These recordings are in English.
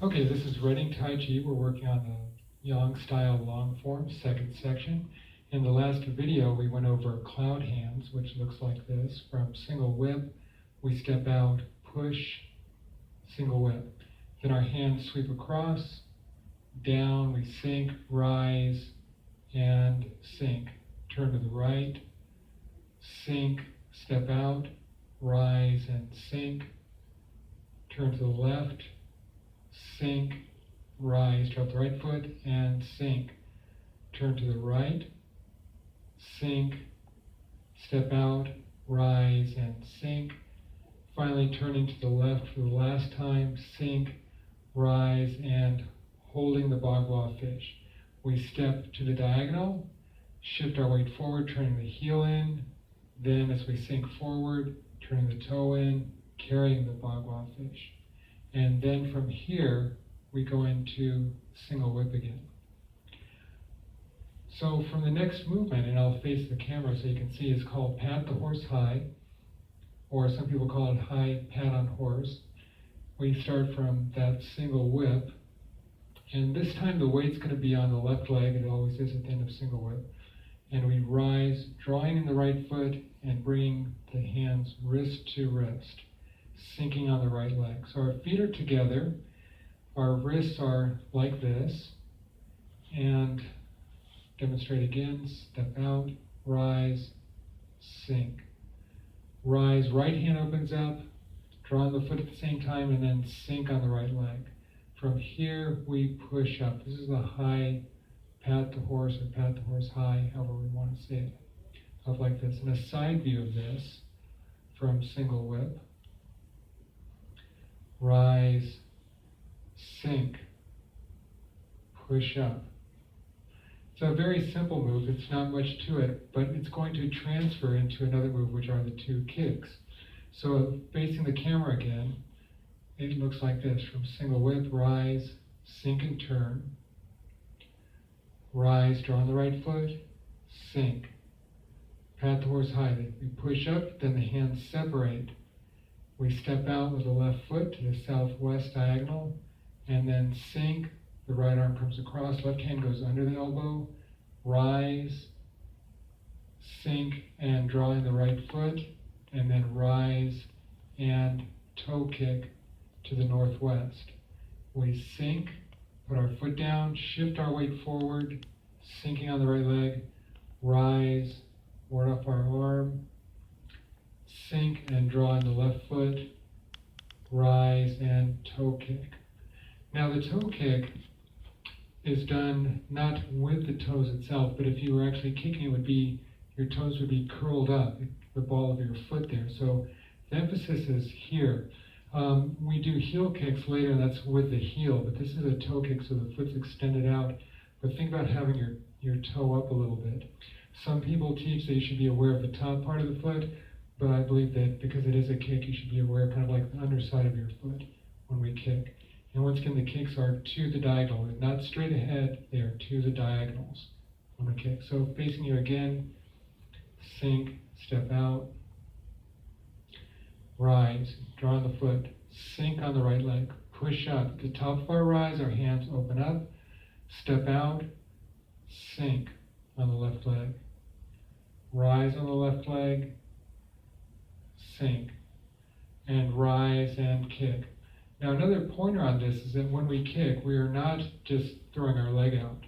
Okay, this is Reading Tai Chi. We're working on the Yang style long form, second section. In the last video, we went over cloud hands, which looks like this. From single whip, we step out, push, single whip. Then our hands sweep across, down, we sink, rise, and sink. Turn to the right, sink, step out, rise, and sink. Turn to the left, sink, rise, drop the right foot, and sink. Turn to the right, sink, step out, rise, and sink. Finally turning to the left for the last time, sink, rise, and holding the Bagua fish. We step to the diagonal, shift our weight forward, turning the heel in, then as we sink forward, turning the toe in, carrying the Bagua fish. And then from here, we go into single whip again. So from the next movement, and I'll face the camera so you can see, is called pat the horse high, or some people call it high pat on horse. We start from that single whip, and this time the weight's going to be on the left leg, it always is at the end of single whip. And we rise, drawing in the right foot and bringing the hands wrist to wrist, sinking on the right leg. So our feet are together, our wrists are like this, and demonstrate again, step out, rise, sink. Rise, right hand opens up, draw the foot at the same time, and then sink on the right leg. From here, we push up. This is the high pat the horse or pat the horse high, however we want to say it, up like this. And a side view of this from single whip. Rise, sink, push up. It's a very simple move, it's not much to it, but it's going to transfer into another move, which are the two kicks. So facing the camera again, it looks like this, from single whip, rise, sink and turn, rise, draw on the right foot, sink, pat the horse high. We push up, then the hands separate. We step out with the left foot to the southwest diagonal, and then sink. The right arm comes across, left hand goes under the elbow, rise, sink, and draw in the right foot, and then rise and toe kick to the northwest. We sink, put our foot down, shift our weight forward, sinking on the right leg, rise, ward off our arm, sink and draw in the left foot, rise and toe kick. Now the toe kick is done not with the toes itself, but if you were actually kicking, it would be, your toes would be curled up, the ball of your foot there. So the emphasis is here. We do heel kicks later, and that's with the heel, but this is a toe kick, so the foot's extended out. But think about having your toe up a little bit. Some people teach that you should be aware of the top part of the foot, but I believe that because it is a kick, you should be aware kind of like the underside of your foot when we kick. And once again, the kicks are to the diagonal. They're not straight ahead, they are to the diagonals when we kick. So facing you again, sink, step out, rise, draw on the foot, sink on the right leg, push up. At the top of our rise, our hands open up, step out, sink on the left leg, rise on the left leg, sink, and rise and kick. Now another pointer on this is that when we kick, we are not just throwing our leg out.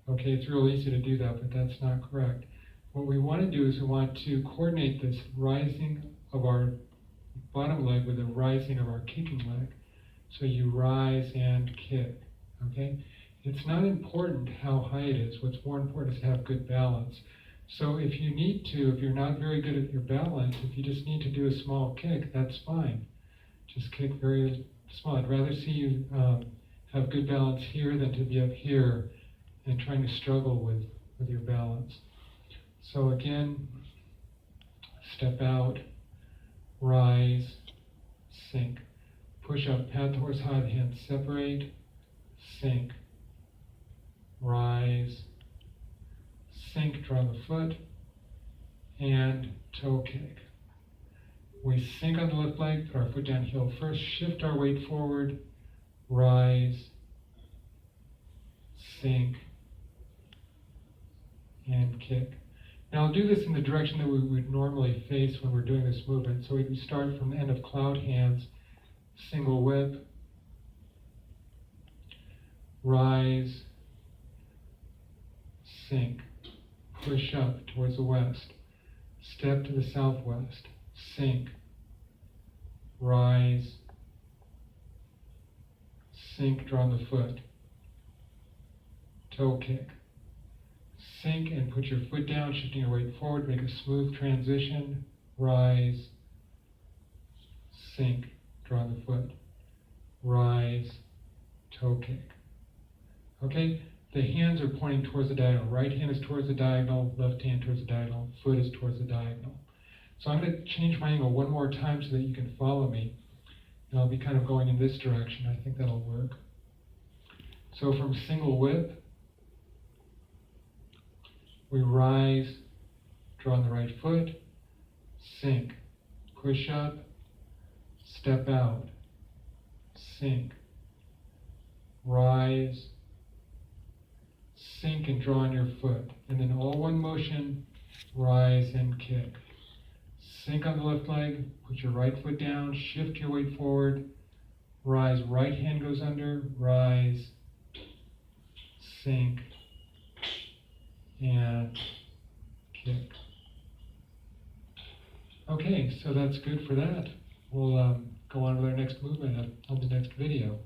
Okay, it's real easy to do that, but that's not correct. What we want to do is we want to coordinate this rising of our bottom leg with the rising of our kicking leg. So you rise and kick, okay? It's not important how high it is. What's more important is to have good balance. So if you need to, if you're not very good at your balance, if you just need to do a small kick, that's fine. Just kick very small. I'd rather see you have good balance here than to be up here and trying to struggle with your balance. So again, step out, rise, sink, push up, pat the horse high, the hands separate, sink, rise, sink, draw the foot, and toe kick. We sink on the left leg, put our foot down heel first, shift our weight forward, rise, sink, and kick. Now I'll do this in the direction that we would normally face when we're doing this movement. So we start from the end of cloud hands, single whip, rise, sink, push up towards the west, step to the southwest, sink, rise, sink, draw on the foot, toe kick, sink and put your foot down, shifting your weight forward, make a smooth transition, rise, sink, draw on the foot, rise, toe kick. Okay, the hands are pointing towards the diagonal. Right hand is towards the diagonal, left hand towards the diagonal, foot is towards the diagonal. So I'm going to change my angle one more time so that you can follow me. And I'll be kind of going in this direction. I think that'll work. So from single whip, we rise, draw on the right foot, sink, push up, step out, sink, rise, sink and draw on your foot. And then all one motion, rise and kick. Sink on the left leg, put your right foot down, shift your weight forward, rise, right hand goes under, rise, sink, and kick. Okay, so that's good for that. We'll go on with our next movement on the next video.